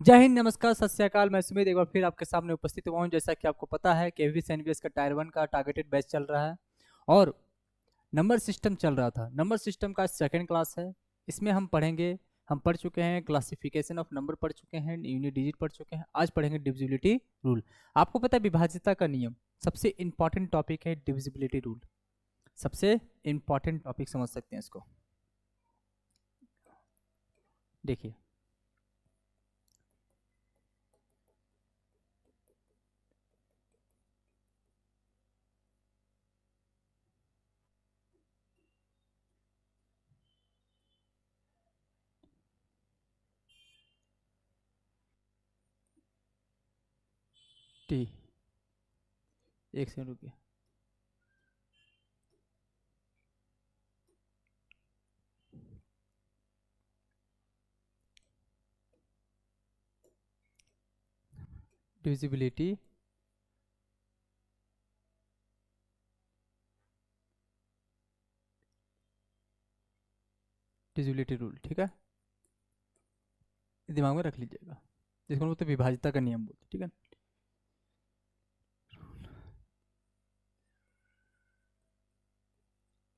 जय हिंद, नमस्कार, सत श्री अकाल। मैं सुमित एक बार फिर आपके सामने उपस्थित हुआ हूं। जैसा कि आपको पता है कि एवीएस एनवीएस का टायर 1 का टारगेटेड बैच चल रहा है और नंबर सिस्टम चल रहा था। नंबर सिस्टम का सेकंड क्लास है। इसमें हम पढ़ेंगे, हम पढ़ चुके हैं क्लासिफिकेशन ऑफ नंबर, पढ़ चुके हैं यूनिट डिजिट, पढ़ चुके हैं। आज पढ़ेंगे डिविजिबिलिटी रूल। आपको पता है विभाज्यता का नियम सबसे इंपॉर्टेंट टॉपिक है। डिविजिबिलिटी रूल सबसे इंपॉर्टेंट टॉपिक समझ सकते हैं इसको। देखिए, टी, एक सेकंड रुकिए। डिविजिबिलिटी डिविजिबिलिटी रूल, ठीक है, दिमाग में रख लीजिएगा। जिसको बोलते हैं विभाज्यता का नियम बोलते हैं, ठीक है।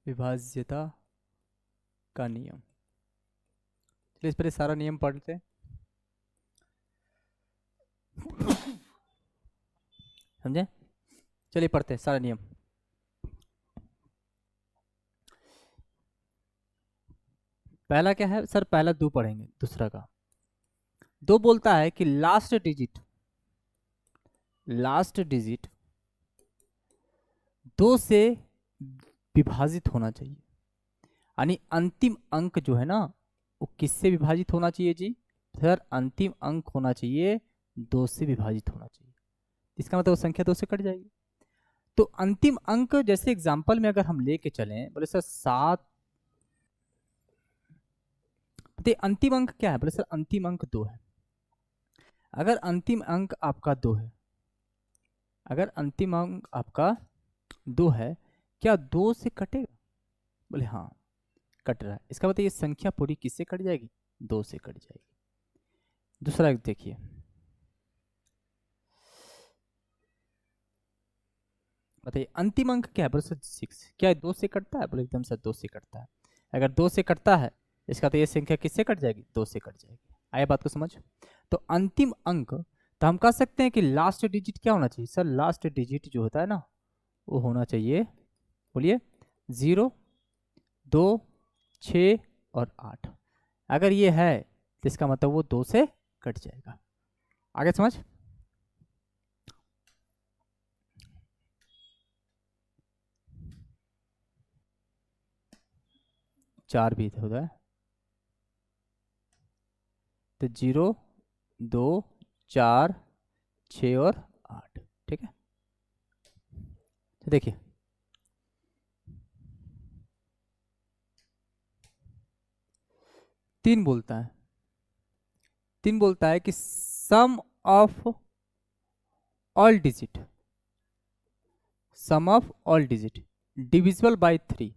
विभाज्यता का नियम, चलिए इस पर सारा नियम पढ़ते हैं, समझे। चलिए पढ़ते हैं सारा नियम। पहला क्या है सर? पहला दो पढ़ेंगे। दूसरा का दो बोलता है कि लास्ट डिजिट दो से विभाजित होना चाहिए। यानी अंतिम अंक जो है ना, वो किससे विभाजित होना चाहिए जी? सर अंतिम अंक होना चाहिए दो से विभाजित होना चाहिए। इसका मतलब संख्या दो से कट जाएगी। तो अंतिम अंक जैसे एग्जांपल में अगर हम लेके चलें, बोले सर 7, तो अंतिम अंक क्या है? बोले सर अंतिम अंक 2 है। अगर अंतिम अंक आपका 2 है, अगर अंतिम अंक आपका 2 है, क्या 2 से कटेगा? बोले हाँ कट रहा है। इसका मतलब ये संख्या पूरी किससे कट जाएगी? 2 से कट जाएगी। दूसरा देखिए, बताइए अंतिम अंक क्या है? बोले सर 6। क्या 2 से कटता है? बोले एकदम सर 2 से कटता है। अगर 2 से कटता है, इसका तो ये संख्या किससे कट जाएगी? 2 से कट जाएगी। आया बात को समझ? तो अंतिम अंक, तो हम कह सकते हैं कि लास्ट डिजिट क्या होना चाहिए? सर लास्ट डिजिट जो होता है ना, वो होना चाहिए, बोलिए, 0, 2, 6 और 8। अगर ये है तो इसका मतलब वो 2 से कट जाएगा। आगे समझ? चार भी होता है, तो 0, 2, 4, 6 और 8, ठीक है। तो देखिए, तीन बोलता है, तीन बोलता है कि sum of all digit, sum of all digit divisible by 3।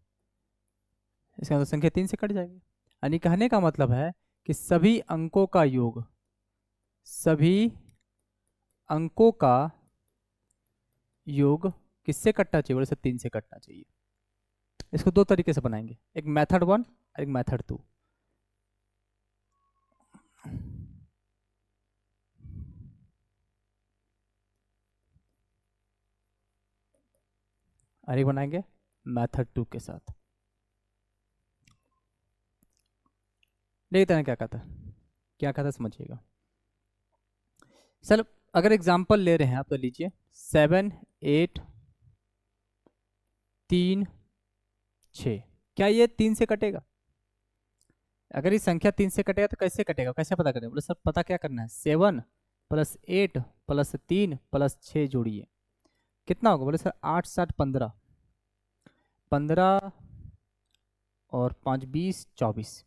इसका मतलब संख्या 3 से कट जाएगी। यानी कहने का मतलब है कि सभी अंकों का योग, सभी अंकों का योग किससे कटना चाहिए? बोले सर 3 से कटना चाहिए। इसको दो तरीके से बनाएंगे, एक मेथड 1 और एक मेथड 2। और एक बनाएंगे मेथड 2 के साथ। देखते हैं क्या कहता है, क्या कहता है समझिएगा। सर अगर एग्जांपल ले रहे हैं आप तो लीजिए 7, 8, 3, 6। क्या ये 3 से कटेगा? अगर ये संख्या 3 से कटेगा तो कैसे कटेगा, कैसे पता करें? बोले सर पता क्या करना है, 7 + 8 + 3 + 6 जोड़िए, कितना होगा? बोले सर 8, 7, 15, 15 और 5, 20, 24।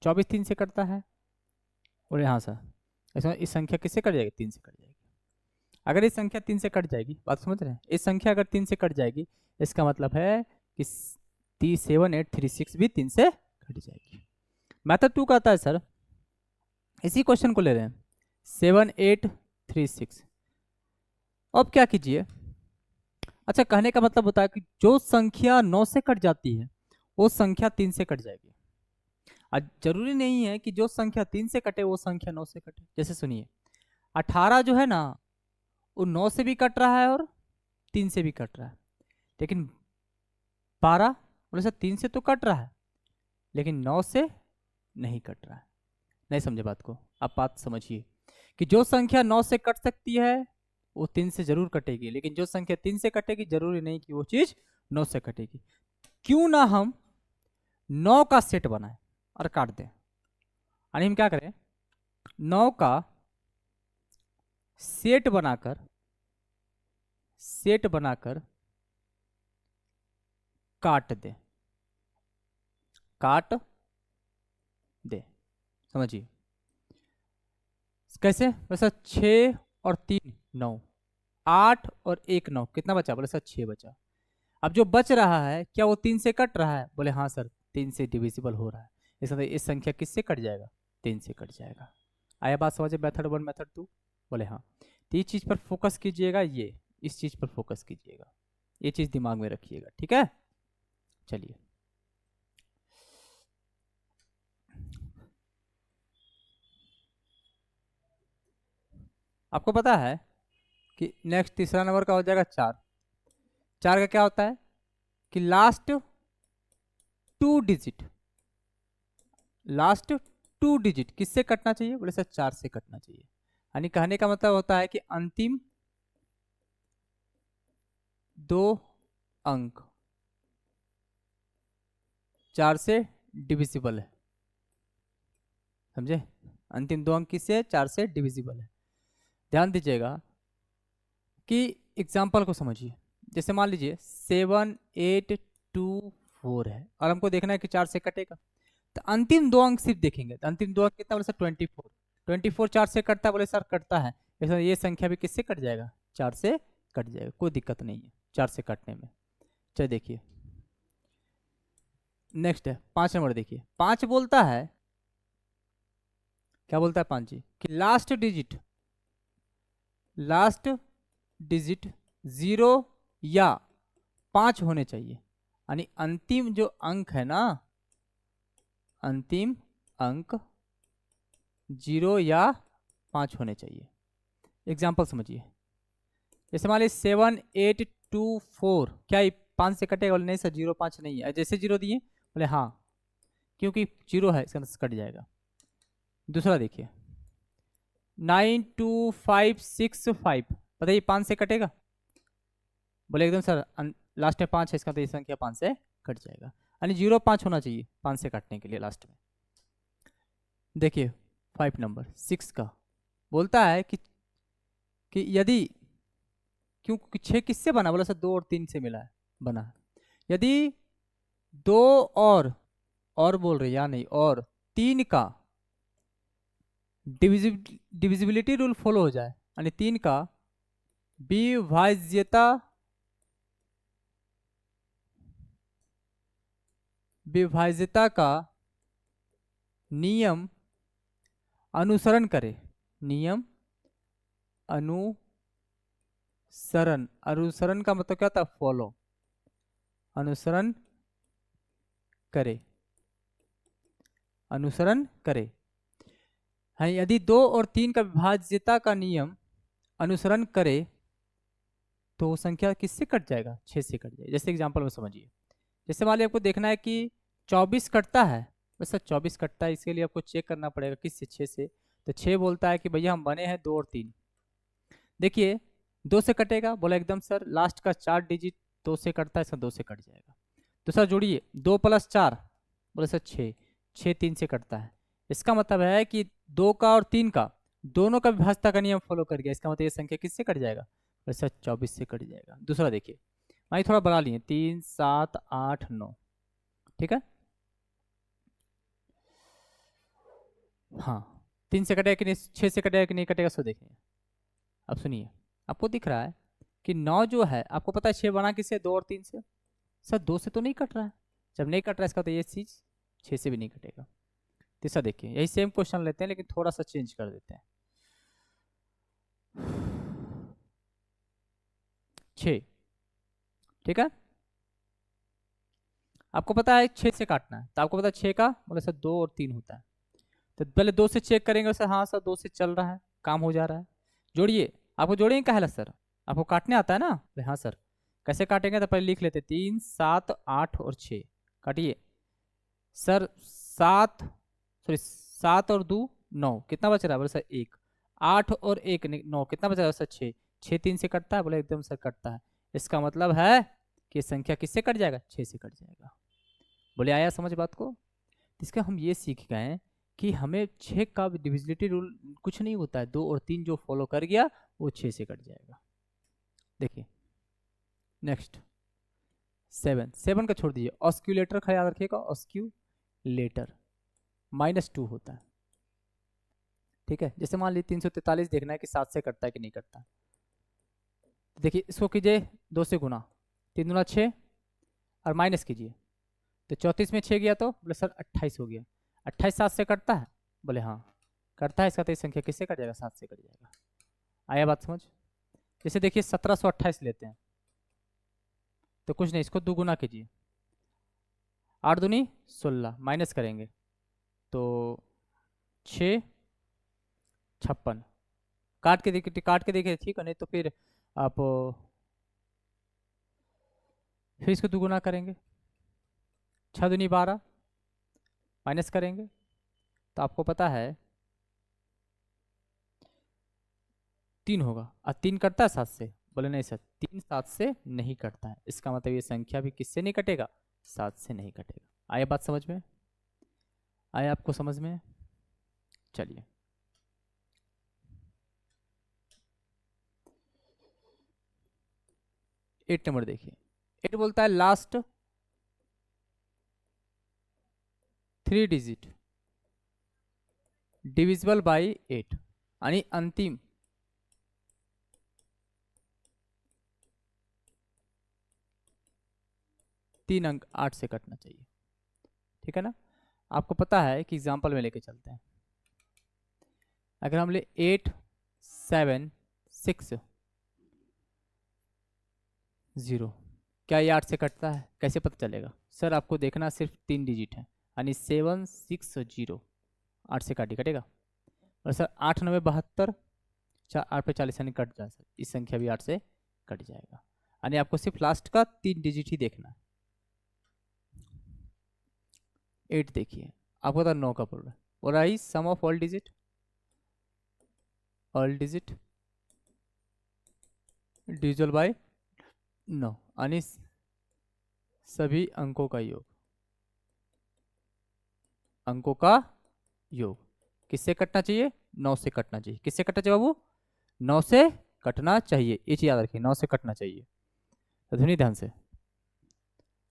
24 3 से कटता है। बोले हाँ सर, इसमें इस संख्या किससे कट जाएगी? 3 से कट जाएगी। अगर इस संख्या 3 से कट जाएगी, बात समझ रहे हैं, इस संख्या अगर 3 से कट जाएगी, इसका मतलब है कि 7, 8, 3, 6 भी 3 से कट जाएगी। मेथड 2 कहता है सर, इसी क्वेश्चन को ले रहे हैं, 7836। अब क्या कीजिए, अच्छा कहने का मतलब होता है कि जो संख्या 9 से कट जाती है वो संख्या 3 से कट जाएगी। आज जरूरी नहीं है कि जो संख्या 3 से कटे वो संख्या 9 से कटे। जैसे सुनिए, 18 जो है ना वो 9 से भी कट रहा है और 3 से भी कट रहा है, लेकिन 12 बोले सर 3 से तो कट रहा है लेकिन 9 से नहीं कट रहा है। नहीं समझे बात को? आप बात समझिए कि जो संख्या 9 से कट सकती है वो 3 से जरूर कटेगी, लेकिन जो संख्या 3 से कटेगी जरूरी नहीं कि वो चीज 9 से कटेगी। क्यों ना हम 9 का सेट बनाए और काट दें। यानी हम क्या करें, 9 का सेट बनाकर काट दे। समझिए कैसे? वैसा 6 और 3 9, 8 और 1 9, कितना बचा? बोले सर 6 बचा। अब जो बच रहा है क्या वो 3 से कट रहा है? बोले हाँ सर 3 से डिविजिबल हो रहा है। इसका मतलब इस संख्या किससे कट जाएगा? 3 से कट जाएगा। आया बात समझे? Method 1 method 2? बोले हाँ। तो ये चीज पर फोकस कीजिएगा, ये इस चीज पर फोकस कीजिएगा, ये चीज दिमाग में रखिएगा, ठीक है? चलिए आपको पता है कि नेक्स्ट तीसरा नंबर का हो जाएगा 4। 4 का क्या होता है कि लास्ट 2 डिजिट किससे कटना चाहिए? बोले सर 4 से कटना चाहिए। यानी कहने का मतलब होता है कि अंतिम 2 अंक 4 से डिविजिबल है। समझे? अंतिम 2 अंक किससे? 4 से डिविजिबल है। ध्यान दीजिएगा कि एग्जाम्पल को समझिए। जैसे मान लीजिए 7824 है और हमको देखना है कि 4 से कटेगा, तो अंतिम 2 अंक सिर्फ देखेंगे। तो अंतिम 2 अंक कितना? बोले सर 24। 24 4 से कटता है? बोले सर कटता है। ये संख्या भी किससे कट जाएगा? 4 से कट जाएगा, कोई दिक्कत नहीं है 4 से कटने में। चलिए देखिए नेक्स्ट है 5 नंबर। देखिए 5 बोलता है, क्या बोलता है 5 जी? कि लास्ट डिजिट 0 या 5 होने चाहिए। यानी अंतिम जो अंक है ना, अंतिम अंक 0 या 5 होने चाहिए। एग्जाम्पल समझिए। जैसे मान लीजिए 7824, क्या ये 5 से कटेगा? बोले नहीं सर 0 5 नहीं है। जैसे 0 दिए बोले हाँ क्योंकि 0 है इसका कट जाएगा। दूसरा देखिए 92565, बताइए 5 से कटेगा? बोले एकदम सर लास्ट में 5 है, इसका तो ये संख्या 5 से कट जाएगा। यानी 0 5 होना चाहिए 5 से कटने के लिए लास्ट में। देखिए 5 नंबर 6 का बोलता है कि यदि, क्योंकि 6 किससे बना? बोला सर 2 और 3 से मिला है, बना है। यदि 2 और बोल रहे या नहीं, और 3 का डिविजिबिलिटी रूल फॉलो हो जाए, यानी 3 का विभाज्यता का नियम अनुसरण करे। नियम अनुसरण का मतलब क्या था? फॉलो, अनुसरण करे हाँ। यदि 2 और 3 का विभाज्यता का नियम अनुसरण करे तो वो संख्या किससे कट जाएगा? 6 से कट जाएगा। जैसे एग्जांपल में समझिए, जैसे मान लीजिए आपको देखना है कि 24 कटता है। वैसे 24 कटता है, इसके लिए आपको चेक करना पड़ेगा किससे? 6 से। तो 6 बोलता है कि भैया हम बने हैं 2 और 3। देखिए 2 से कटेगा? बोला एकदम सर लास्ट का 4 डिजिट 2 से कटता है, इसका 2 से कट जाएगा। दूसरा जोड़िए 2 + 4, बोले सर 6 3 से कटता है। इसका मतलब है कि 2 का और 3 का दोनों का विभाज्यता का नियम फॉलो कर गया। इसका मतलब ये संख्या किससे कट जाएगा? बोले सर 24 से कट जाएगा। दूसरा देखिए, मैं थोड़ा बना लिए 3 7 8 9, ठीक है? हाँ 3 से कटेगा कि नहीं, 6 से कटेगा कि नहीं कटेगा, सो देखिए। अब सुनिए, आपको दिख रहा है कि 9 जो है, आपको पता है 6 बना किससे? 2 और 3 से। सर 2 से तो नहीं कट रहा है। जब नहीं कट रहा है इसका तो ये चीज 6 से भी नहीं कटेगा। तीसरा देखिए, यही सेम क्वेश्चन लेते हैं लेकिन थोड़ा सा चेंज कर देते हैं। 6। ठीक है, आपको पता है 6 से काटना है, तो आपको पता है 6 का मतलब सर 2 और 3 होता है, तो पहले 2 से चेक करेंगे सर, हाँ सर 2 से चल रहा है, काम हो जा रहा है। जोड़िए, आपको जोड़ेंगे क्या है सर, आपको काटने आता है ना, हाँ सर। कैसे काटेंगे, तो पहले लिख लेते 3 7 8 और 6, काटिए सर। 7 और 2 9, कितना बच रहा है बोले सर 1। 8 और 1 9, कितना बच रहा है सर 6। 6 3 से कटता है, बोले एकदम सर कटता है। इसका मतलब है कि संख्या किससे कट जाएगा, 6 से कट जाएगा। बोले आया समझ बात को। इसका हम ये सीख गए कि हमें 6 का डिविजिबिलिटी रूल कुछ नहीं होता है, 2 और 3 जो फॉलो कर गया वो 6 से कट जाएगा। देखिए नेक्स्ट 7 का छोड़ दीजिए, ऑस्क्यूलेटर का याद रखिएगा, ऑस्क्यूलेटर -2 होता है। ठीक है, जैसे मान लीजिए 343 देखना है कि 7 से कटता है कि नहीं कटता। देखिए इसको कीजिए 2 से गुना, 3 दूना 6 और माइनस कीजिए, तो 34 में 6 गया तो बोले सर 28 हो गया। 28 7 से कटता है, बोले हाँ करता है। इसका तो ये संख्या किससे कट जाएगा, 7 से कट जाएगा। आया बात समझ। जैसे देखिए 1728 लेते हैं, तो कुछ नहीं, इसको दुगुना कीजिए, 8 दूनी 16, माइनस करेंगे तो 6 56, काट के देखिए ठीक है, नहीं तो फिर आप फिर इसको दुगुना करेंगे, 6 दूनी 12, माइनस करेंगे तो आपको पता है 3 होगा। और 3 कटता है 7 से, बोले नहीं सर 3 7 से नहीं कटता है। इसका मतलब ये संख्या भी किससे नहीं कटेगा, 7 से नहीं कटेगा। आया बात समझ में, आया आपको समझ में। चलिए 8 नंबर देखिए, 8 बोलता है लास्ट 3 डिजिट डिविजिबल बाय 8, यानी अंतिम 3 अंक 8 से कटना चाहिए। ठीक है ना, आपको पता है कि एग्जाम्पल में लेके चलते हैं। अगर हम ले 8 7 6 0, क्या ये 8 से कटता है, कैसे पता चलेगा सर, आपको देखना सिर्फ 3 डिजिट है, यानी 7 6 0, 8 से काटी कटेगा। और सर 8 9 72, 8 पे 40 यानी कट जाए सर, इस संख्या भी 8 से कट जाएगा। यानी आपको सिर्फ लास्ट का 3 डिजिट ही देखना है। 8 देखिए, आपको तो 9 का बोल रहा है, और I sum of all digit divisible by 9, यानी सभी अंकों का योग किससे कटना चाहिए, 9 से कटना चाहिए। किससे कटना चाहिए बाबू, 9 से कटना चाहिए, ये चीज याद रखिए, 9 से कटना चाहिए। तो ध्वनि ध्यान से,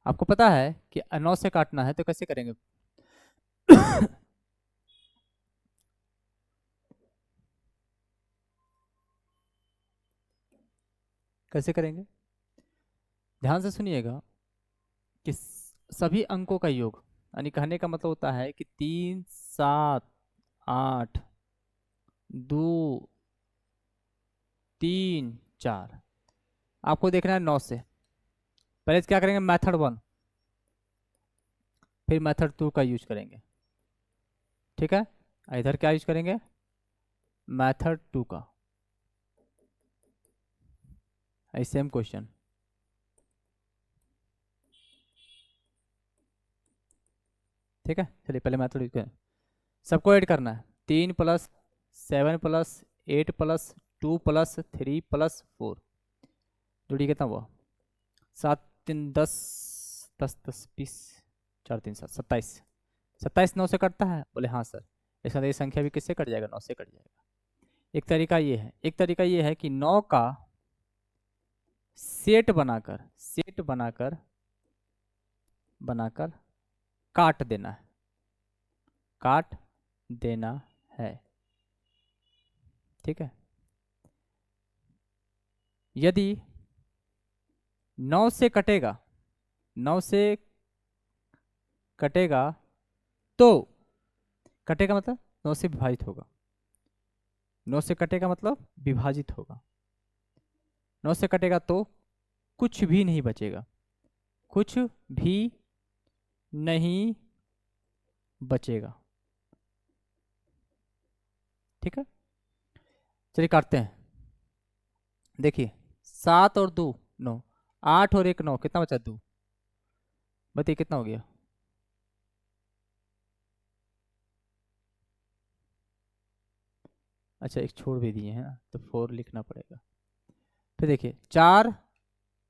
आपको पता है कि 9 से काटना है तो कैसे करेंगे कैसे करेंगे, ध्यान से सुनिएगा कि सभी अंकों का योग, यानी कहने का मतलब होता है कि 3 7 8 2 3 4, आपको देखना है 9 से। पहले क्या करेंगे, मेथड 1, फिर मेथड 2 का यूज करेंगे। ठीक है, इधर क्या यूज करेंगे, मेथड 2 का। सेम क्वेश्चन, ठीक है। चलिए पहले मेथड यूज करें, सबको ऐड करना है, 3 + 7 + 8 + 2 + 3 + 4, जोड़िए कितना हुआ, 7 3 10 10 10 20, 4 3 7 27, 27 9 से कटता है, बोले हाँ सर। इसका ये संख्या भी किससे कट जाएगा, 9 से कट जाएगा। एक तरीका ये है, कि 9 का सेट बनाकर काट देना है। ठीक है, यदि 9 से कटेगा तो कटेगा मतलब 9 से विभाजित होगा, 9 से कटेगा मतलब विभाजित होगा, 9 से कटेगा तो कुछ भी नहीं बचेगा, कुछ भी नहीं बचेगा। ठीक है, चलिए काटते हैं। देखिए 7 और 2 9, 8 और 1 9, कितना बचा? 2। बताइए कितना हो गया? अच्छा एक छोड़ भी दिए हैं ना, तो 4 लिखना पड़ेगा। फिर देखिए 4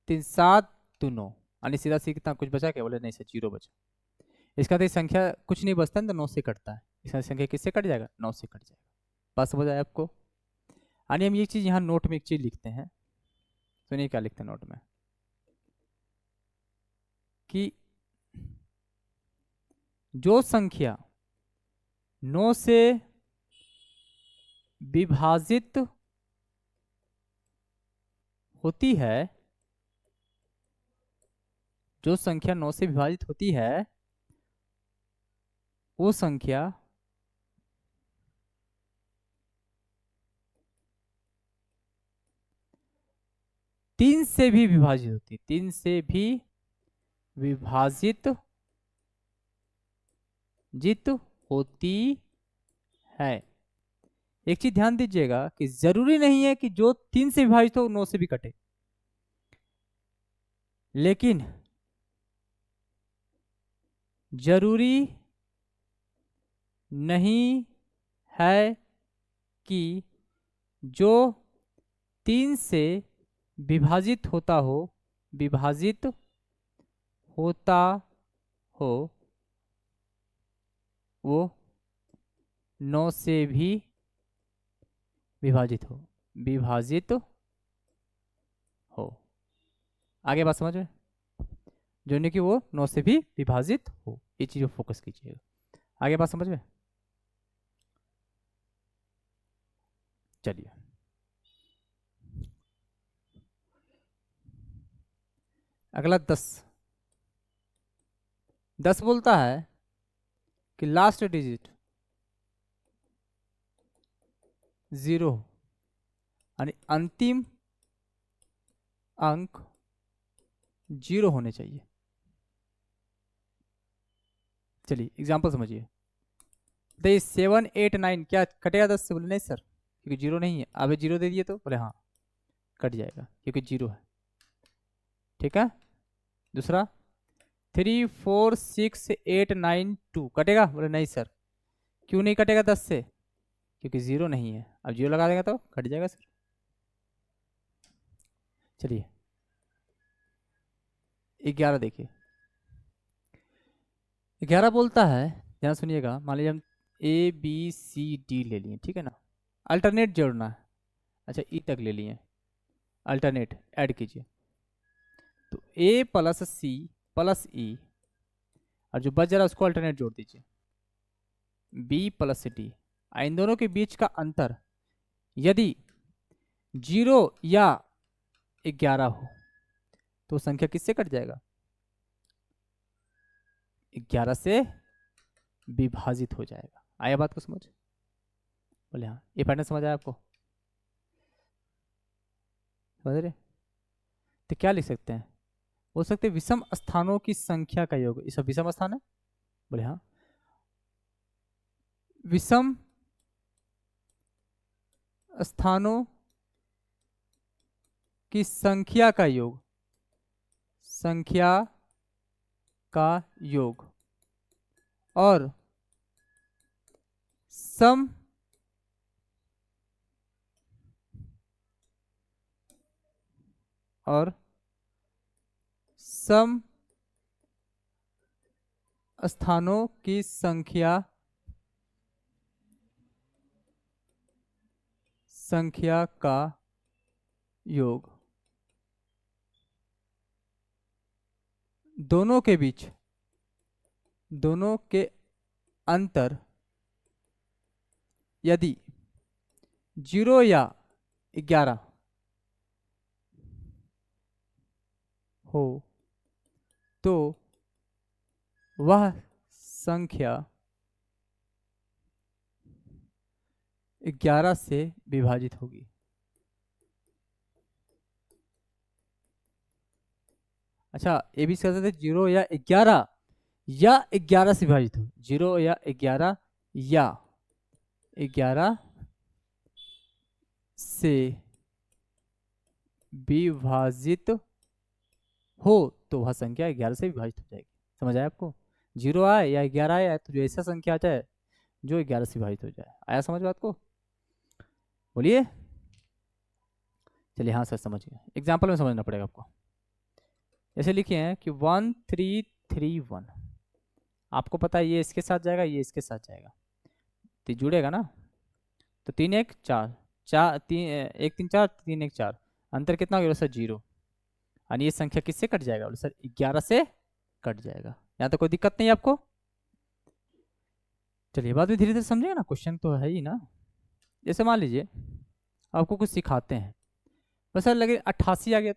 3 7 2 9, यानी सीधा सी कितना कुछ बचा क्या? बोले नहीं सर 0 बचा। इसका तो संख्या कुछ नहीं बचता है तो 9 से कटता है। इसका संख्या किससे कट जाएगा? 9 से कट जाएगा। बात समझ आया आपको? यानी हम ये चीज़ यहाँ नोट में एक चीज़ लिखते हैं, सुनिए क्या लिखते हैं नोट में, कि जो संख्या 9 से विभाजित होती है, जो संख्या 9 से विभाजित होती है, वो संख्या तीन से भी विभाजित होती है, 3 से भी विभाजित जित होती है। एक चीज ध्यान दीजिएगा कि जरूरी नहीं है कि जो 3 से विभाजित हो 9 से भी कटे, लेकिन जरूरी नहीं है कि जो 3 से विभाजित होता हो, विभाजित होता हो, वो 9 से भी विभाजित हो, विभाजित हो। आगे बात समझ में? जो नहीं कि वो 9 से भी विभाजित हो, ये चीज फोकस कीजिएगा। आगे बात समझ में? चलिए अगला 10। 10 बोलता है कि लास्ट डिजिट 0, यानी अंतिम अंक 0 होने चाहिए। चलिए एग्जाम्पल समझिए। 7 8 9 क्या कटेगा 10 से? बोले नहीं सर क्योंकि 0 नहीं है। अभी 0 दे दिए तो बोले हाँ कट जाएगा क्योंकि 0 है। ठीक है, दूसरा 3 4 6 8 9 2 कटेगा? बोले नहीं सर। क्यों नहीं कटेगा 10 से? क्योंकि 0 नहीं है। अब 0 लगा देगा तो कट जाएगा सर। चलिए 11 देखिए। 11 बोलता है, ध्यान सुनिएगा, मान लीजिए हम ABCD ले लिए, ठीक है ना, अल्टरनेट जोड़ना है। अच्छा ई तक ले लिए, अल्टरनेट ऐड कीजिए, तो A plus C plus E, और जो बच जा रहा है उसको अल्टरनेट जोड़ दीजिए, B प्लस D। इन दोनों के बीच का अंतर यदि 0 या 11 हो तो संख्या किससे कट जाएगा? 11 से विभाजित हो जाएगा। आया बात को समझ? बोले हाँ, ये पैटर्न समझ आया आपको? समझ रहे? तो क्या लिख सकते हैं? बोल सकते हैं विषम स्थानों की संख्या का योग। इस विषम स्थान है? बोले हाँ, विषम स्थानों की संख्या का योग, संख्या का योग, और सम और सम स्थानों की संख्या का योग। दोनों के बीच, दोनों के अंतर यदि 0 या 11 हो तो वह संख्या 11 से विभाजित होगी। अच्छा ए बी कर सकते 0 या 11 या 11 से विभाजित हो, 0 या 11 या 11 से विभाजित हो तो वह संख्या 11 से विभाजित हो जाएगी। समझ आया आपको? 0 आए या 11 आए तो जो ऐसा संख्या आ जाए जो 11 से विभाजित हो जाए। आया समझ बात को? बोलिए। चलिए हाँ सर समझ गए। एग्जाम्पल में समझना पड़ेगा आपको। ऐसे लिखे हैं कि 1331, आपको पता है ये इसके साथ जाएगा, ये इसके साथ जाएगा तो जुड़ेगा ना, तो 3 1 4 4 3 1 3 4 3 1 4, अंतर कितना हो गया सर 0, यानी ये संख्या किससे कट जाएगा? बोले सर 11 से कट जाएगा। यहाँ तो कोई दिक्कत नहीं है आपको? चलिए बाद में धीरे धीरे समझेगा ना, क्वेश्चन तो है ही ना। जैसे मान लीजिए आपको कुछ सिखाते हैं, बस सर लगे 88 आ गया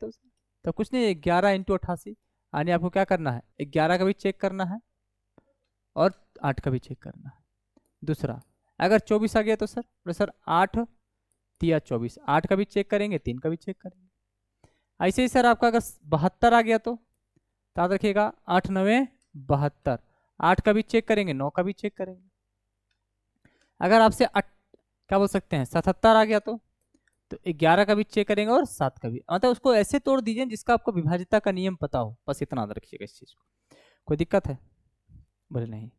तो कुछ नहीं, 11 इंटू 88, यानी आपको क्या करना है, 11 का भी चेक करना है और 8 का भी चेक करना है। दूसरा अगर 24 आ गया तो सर 8 तिया 24, 8 का भी चेक करेंगे, 3 का भी चेक करेंगे। ऐसे ही सर आपका अगर 72 आ गया तो याद रखिएगा 8 9 72, 8 का भी चेक करेंगे, 9 का भी चेक करेंगे। अगर आपसे क्या बोल सकते हैं 77 आ गया तो 11 का भी चेक करेंगे और 7 का भी, मतलब उसको ऐसे तोड़ दीजिए जिसका आपको विभाजिता का नियम पता हो, बस इतना याद रखिएगा इस चीज को। कोई दिक्कत है? बोले नहीं।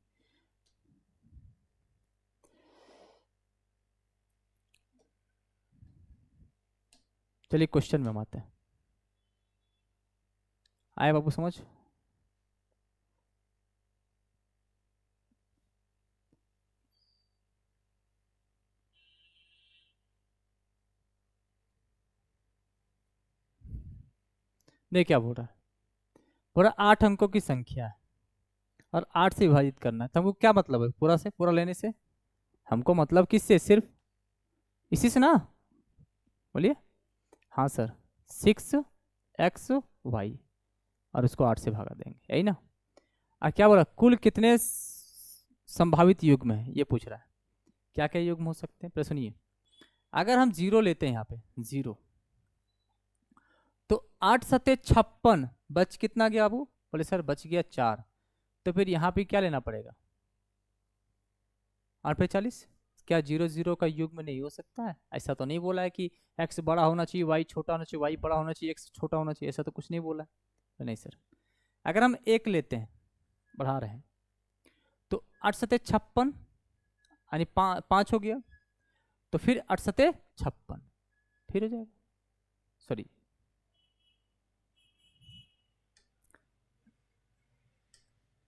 चलिए क्वेश्चन में हम आते हैं। आए बाबू समझ? नहीं क्या बोल रहा है? बोल रहा 8 अंकों की संख्या है और 8 से विभाजित करना है, तो हमको क्या मतलब है पूरा से पूरा लेने से? हमको मतलब किससे? सिर्फ इसी से ना। बोलिए। हाँ सर 6xy और उसको 8 से भागा देंगे, यही ना। और क्या बोला कुल कितने संभावित युग्म है ये पूछ रहा है। क्या क्या युग्म हो सकते हैं? पहले सुनिए, अगर हम 0 लेते हैं यहाँ पे 0, तो 8 सत्ते 56, बच कितना गया बाबू? बोले सर बच गया 4, तो फिर यहाँ पे क्या लेना पड़ेगा? 8 पे 40। क्या 0 0 का युग्म नहीं हो सकता है? ऐसा तो नहीं बोला है कि x बड़ा होना चाहिए y छोटा होना चाहिए, y बड़ा होना चाहिए x छोटा होना चाहिए, ऐसा तो कुछ नहीं बोला है। तो नहीं सर, अगर हम 1 लेते हैं, बढ़ा रहे हैं, तो 8 सत्ते 56 यानी 5 हो गया, तो फिर 8 सत्ते 56 फिर हो जाएगा, सॉरी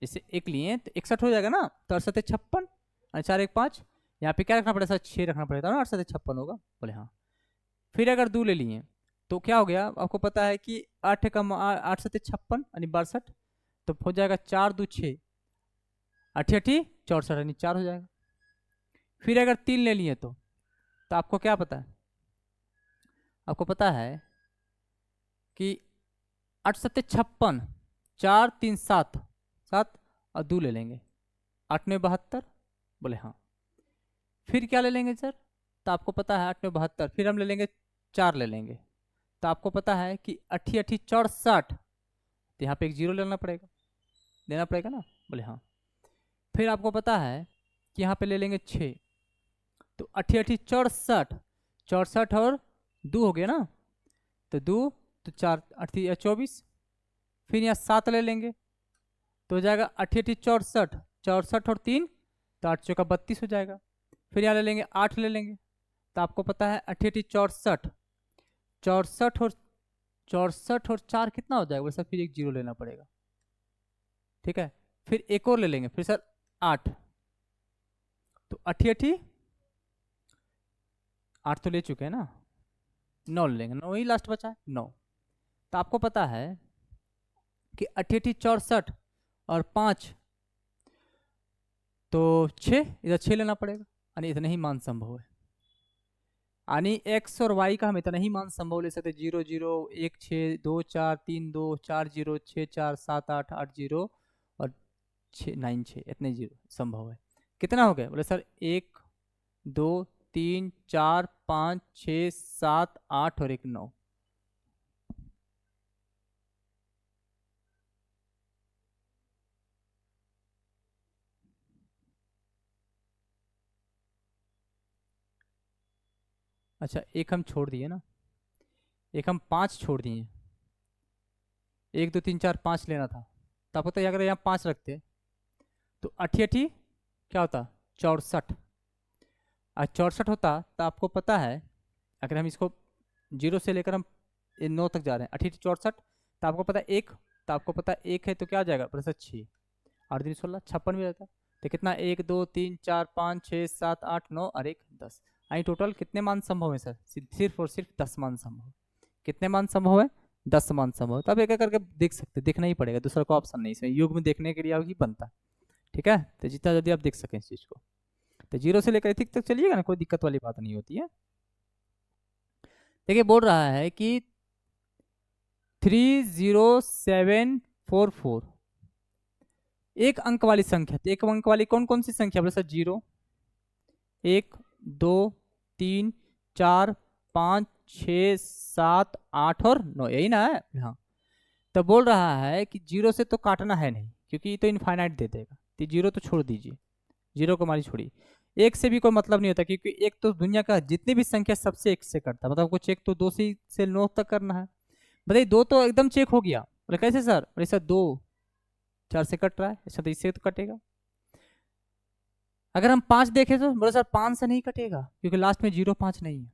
जैसे 1 लिए तो 61 हो जाएगा ना, तो 8 सत्ते 56 और 4 1 5, यहाँ पे क्या रखना पड़ेगा सर? 6 रखना पड़ेगा ना, 8 सत्ते 56 होगा। बोले हाँ। फिर अगर 2 ले लिए तो क्या हो गया? आपको पता है कि 8 का 8 सत्ते 56 यानी 62, तो हो जाएगा 4 2 6, 8 8 64 यानी 4 हो जाएगा। फिर अगर 3 ले लिए तो आपको क्या पता है? आपको पता है कि 8 सत्ते 56, 4 3 7 7 और 2 ले लेंगे, 8 9 72। बोले हाँ। फिर क्या ले लेंगे सर? तो आपको पता है 8 9 72, फिर हम ले लेंगे 4 ले लेंगे, तो आपको पता है कि 8 8 64, तो यहाँ पे एक 0 लेना पड़ेगा ना। बोले हाँ। फिर आपको पता है कि यहाँ पे ले लेंगे 6, तो 8 8 64, 64 और 2 हो गया ना, तो 2 तो 4 8 24, फिर यहाँ 7 ले लेंगे तो हो जाएगा 8 8 64, 64 और 3 तो 8 चौका 32 हो जाएगा। फिर यहाँ ले लेंगे 8 ले लेंगे, तो आपको पता है 8 8 64, 64 और 64 और 4 कितना हो जाएगा? सर फिर एक 0 लेना पड़ेगा, ठीक है। फिर एक और ले लेंगे, फिर सर 8, तो 8 8 तो ले चुके हैं ना, 9 ले लेंगे, 9 ही लास्ट बचा है 9। तो आपको पता है कि 8 8 64 और 5 तो 6, इधर 6 लेना पड़ेगा, यानी इतना ही मान संभव है। यानी x और y का हम इतना ही मान संभव ले सकते, 0 0 1 6 2 4 3 2 4 0 6 4 7 8 8 0 और 6 9 6, इतने 0 संभव है। कितना हो गया? बोले सर 1 2 3 4 5 6 7 8 और 1 9। अच्छा एक हम छोड़ दिए ना, एक हम 5 छोड़ दिए, 1 2 3 4 5 लेना था, तो आपको तो अगर यहाँ 5 रखते तो अठी अठी क्या होता 64, और 64 होता तो आपको पता है अगर हम इसको 0 से लेकर हम 9 तक जा रहे हैं, अठी 64, तो आपको पता है एक, तो आपको पता है एक है तो क्या आ जाएगा प्लस 6, 8 3 16 56 भी रहता, तो कितना 1 2 3 4 5 6 7 8 9 और 1 10, आई टोटल कितने मान संभव है सर, सिर्फ और सिर्फ 10 मान संभव, कितने मान संभव है 10 मान संभव, तब एक एक करके देख सकते, देखना ही पड़ेगा, दूसरा को ऑप्शन नहीं, इसमें युग में देखने के लिए ही बनता, ठीक है, तो जितना जल्दी आप देख सकें इस चीज को, तो 0 से लेकर 1 तक चलिएगा ना, कोई दिक्कत वाली बात नहीं होती है। देखिए बोल रहा है कि 30744 एक अंक वाली संख्या, तो एक अंक वाली कौन कौन सी संख्या बोले सर, 0 1 2 3 4 5 6 7 8 और 9, यही ना है, हाँ, तो बोल रहा है कि 0 से तो काटना है नहीं क्योंकि ये तो इनफाइनाइट दे देगा, तो 0 तो छोड़ दीजिए, 0 को हमारी छोड़िए, एक से भी कोई मतलब नहीं होता क्योंकि एक तो दुनिया का जितनी भी संख्या सबसे एक से करता है, मतलब आपको चेक तो 2 से 9 तक करना है, बताइए 2 तो एकदम चेक हो गया, बोले कैसे सर, बोले सर 2 4 से कट रहा है, अच्छा तो इससे तो कटेगा, अगर हम 5 देखें तो बोले सर 5 से नहीं कटेगा क्योंकि लास्ट में 0 5 नहीं है,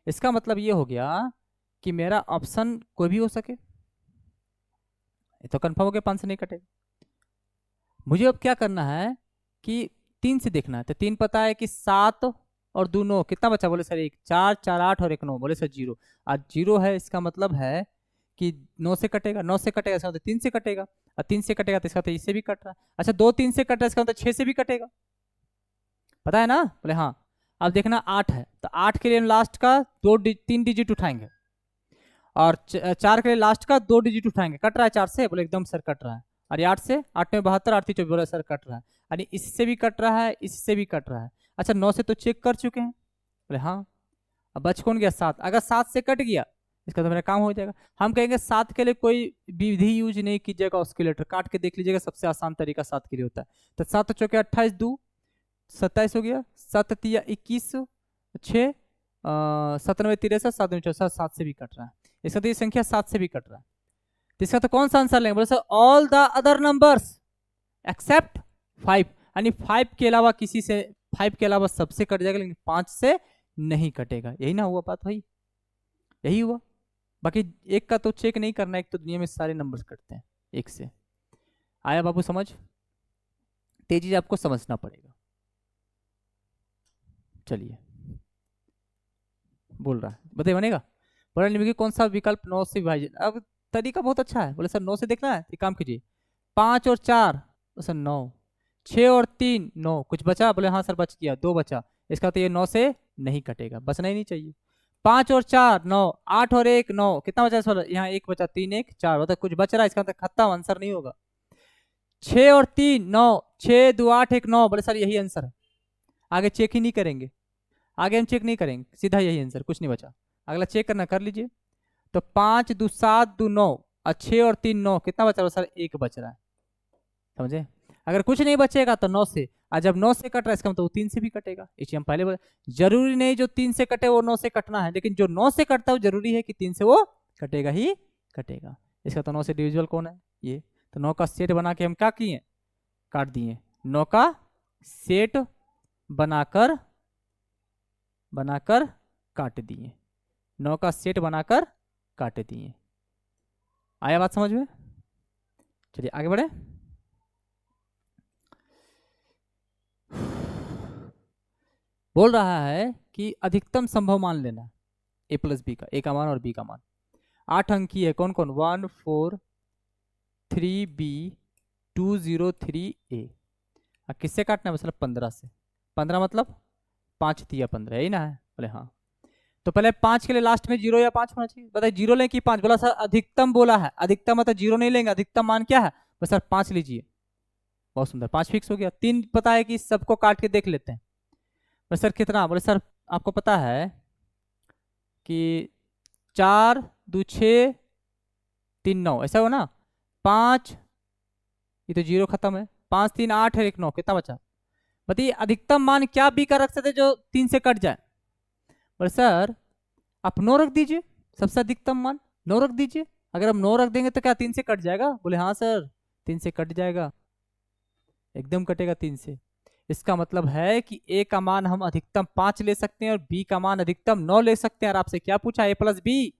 इसका मतलब ये हो गया कि मेरा ऑप्शन कोई भी हो सके, ये तो कंफर्म हो गया 5 से नहीं कटेगा, मुझे अब क्या करना है कि 3 से देखना है, तो 3 पता है कि 7 और 2 9, कितना बचा बोले सर 1 4 4 8 और 1 9, बोले सर 0, आज 0 है, इसका मतलब है कि 9 से कटेगा, 9 से कटेगा इसका मतलब 3 से कटेगा, और 3 से कटेगा तो इसका मतलब इससे भी कट रहा है, अच्छा 2 3 से कट रहा है इसका मतलब 6 से भी कटेगा, पता है ना, बोले हाँ, अब देखना 8 है तो 8 के लिए हम लास्ट का 3 डिजिट उठाएंगे, और 4 के लिए लास्ट का 2 डिजिट उठाएंगे, कट रहा है 4 से, बोले एकदम सर कट रहा है, और 8 से 8 में 72 8 24, बोले सर कट रहा है, यानी इससे भी कट रहा है इससे भी कट रहा है, अच्छा 9 से तो चेक कर चुके हैं, बोले हाँ, अब बच कौन गया 7, अगर 7 से कट गया इसका तो मेरा काम हो जाएगा, हम कहेंगे 7 के लिए कोई विधि यूज नहीं कीजिएगा, ऑस्किलेटर काट के देख लीजिएगा, सबसे आसान तरीका 7 के लिए होता है, तो 7 चौके 28 2 27 हो गया, 7 तिया 21 6 97 63 7 64, 7 से भी कट रहा है, इसका तो ये संख्या 7 से भी कट रहा है, तो इसका तो कौन सा आंसर लेंगे बोले sir all the other numbers accept 5, यानी 5 के अलावा किसी से, 5 के अलावा सबसे कट जाएगा लेकिन 5 से नहीं कटेगा, यही ना हुआ बात भाई, यही हुआ, बाकी एक का तो चेक नहीं करना, एक तो दुनिया में सारे नंबर्स कटते हैं एक से, आया बाबू समझ, तेजी से आपको समझना पड़ेगा, चलिए बोल रहा है बताइए बनेगा, बोला निम्नलिखित कौन सा विकल्प 9 से विभाजित, अब तरीका बहुत अच्छा है, बोले सर 9 से देखना है, एक काम कीजिए 5 और 4 सर 9, 6 और 3 9, कुछ बचा, बोले हाँ सर बच गया 2 बचा, इसका तो ये 9 से नहीं कटेगा, बचना ही नहीं चाहिए, 5 और 4 9, 8 और 1 9, कितना बचा सर, यहाँ 1 बचा 3 1 4, मतलब कुछ बच रहा है, इसका तो खत्म, आंसर नहीं होगा, 6 और 3 9, 6 2 8 1 9, बोले सर यही आंसर है, आगे चेक ही नहीं करेंगे, आगे हम चेक नहीं करेंगे, सीधा यही आंसर, कुछ नहीं बचा, अगला चेक करना कर लीजिए, तो 5 2 7 2 9 और 6 और 3 9, कितना बचा सर 1 बच रहा है, समझे, अगर कुछ नहीं बचेगा तो 9 से, और जब 9 से कट रहा है इसका मतलब 3 से भी कटेगा, इसे हम पहले बोले, जरूरी नहीं जो 3 से कटे वो 9 से कटना है, लेकिन जो 9 से कटता है वो जरूरी है कि 3 से वो कटेगा ही कटेगा, इसका तो 9 से डिविजिबल कौन है ये, तो 9 का सेट बना के हम क्या किए काट दिए, 9 का सेट बनाकर बनाकर काट दिए, 9 का सेट बनाकर काट दिए, आया बात समझ में, चलिए आगे बढ़े, बोल रहा है कि अधिकतम संभव मान लेना ए प्लस बी का, ए का मान और बी का मान, 8 अंक की है, कौन कौन 1 4 3 बी 2 0 3 ए, किससे काटना है मतलब 15 से, 15 मतलब 5 तिया 15, यही ना है, बोले हाँ, तो पहले 5 के लिए लास्ट में 0 या 5 होना चाहिए, बताइए 0 लें कि 5, बोला सर अधिकतम बोला है, अधिकतम मतलब 0 नहीं लेंगे, अधिकतम मान क्या है, बस सर 5 लीजिए, बहुत सुंदर 5 फिक्स हो गया, 3 पता है कि सबको काट के देख लेते हैं, बस सर कितना, बोले सर आपको पता है कि 4 2 6 3 9, ऐसा हो ना, 5 ये तो 0 खत्म है, 5 3 8 है 1 9, कितना बचा, बताइए अधिकतम मान क्या बी का रख सकते जो 3 से कट जाए, और सर आप 9 रख दीजिए, सबसे अधिकतम मान 9 रख दीजिए। अगर हम 9 रख देंगे तो क्या 3 से कट जाएगा? बोले हाँ सर 3 से कट जाएगा, एकदम कटेगा 3 से। इसका मतलब है कि ए का मान हम अधिकतम 5 ले सकते हैं और बी का मान अधिकतम 9 ले सकते हैं। और आपसे क्या पूछा, ए प्लस बी,